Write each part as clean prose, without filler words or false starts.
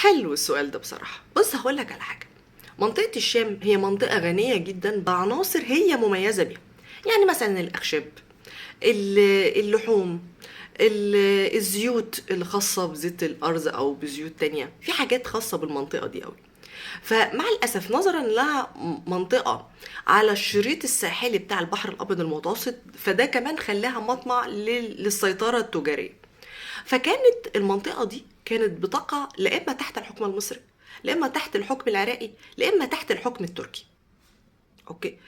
حلو السؤال ده بصراحة. بص هقول لك على حاجة. منطقة الشام هي منطقة غنية جدا بعناصر هي مميزة بيها. يعني مثلا الأخشاب، اللحوم، الزيوت الخاصة بزيت الأرز أو بزيوت تانية، في حاجات خاصة بالمنطقة دي قوي. فمع الأسف نظرا لها منطقة على الشريط الساحلي بتاع البحر الأبيض المتوسط، فده كمان خلاها مطمع للسيطرة التجارية. فكانت المنطقة دي كانت بتقع لا إما تحت الحكم المصري، لا إما تحت الحكم العراقي، لا إما تحت الحكم التركي. أوكي.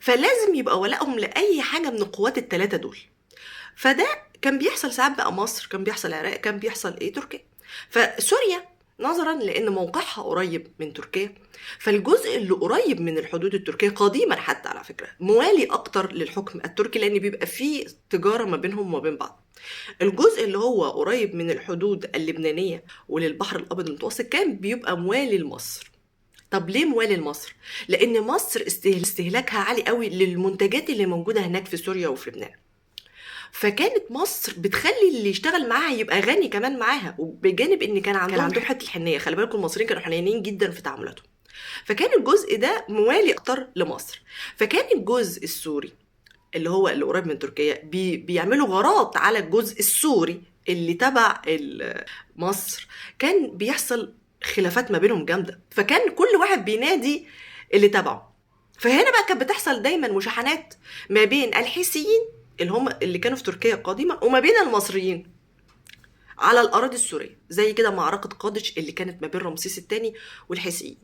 فلازم يبقى ولائهم لأي حاجة من القوات الثلاثة دول. فده كان بيحصل ساعات بقى مصر، كان بيحصل العراق، كان بيحصل ايه تركيا. فسوريا نظرا لان موقعها قريب من تركيا، فالجزء اللي قريب من الحدود التركية قديما حتى على فكرة موالي اكتر للحكم التركي، لان بيبقى فيه تجارة ما بينهم وما بين بعض. الجزء اللي هو قريب من الحدود اللبنانية وللبحر الابيض المتوسط كان بيبقى موالي لمصر. طب ليه موالي لمصر؟ لان مصر استهلاكها عالي قوي للمنتجات اللي موجودة هناك في سوريا وفي لبنان. فكانت مصر بتخلي اللي يشتغل معاها يبقى غني كمان معاها، وبجانب ان كان عندهم حته الحنيه. خلي بالكم المصريين كانوا حنينين جدا في تعاملاتهم. فكان الجزء ده موالي اكتر لمصر. فكان الجزء السوري اللي هو اللي قريب من تركيا بيعملوا غارات على الجزء السوري اللي تبع مصر. كان بيحصل خلافات ما بينهم جامده، فكان كل واحد بينادي اللي تبعه. فهنا بقى كانت بتحصل دايما مشاحنات ما بين الحيثيين اللي هم اللي كانوا في تركيا قديما وما بين المصريين على الأراضي السورية، زي كده معركة قادش اللي كانت ما بين رمسيس الثاني والحيثيين.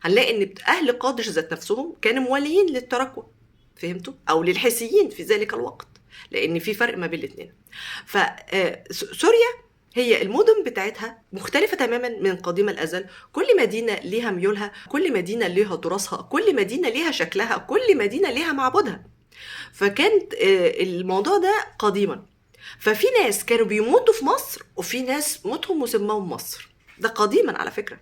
هنلاقي ان أهل قادش ذات نفسهم كانوا مواليين للتراكوة، فهمتوا؟ أو للحيثيين في ذلك الوقت، لأن في فرق ما بين الاثنين. فسوريا هي المدن بتاعتها مختلفة تماما من قديم الأزل. كل مدينة ليها ميولها، كل مدينة ليها تراثها، كل مدينة ليها شكلها، كل مدينة ليها معبودها. فكانت الموضوع ده قديما. ففي ناس كانوا بيموتوا في مصر، وفي ناس موتهم وسموهم مصر. ده قديما على فكرة.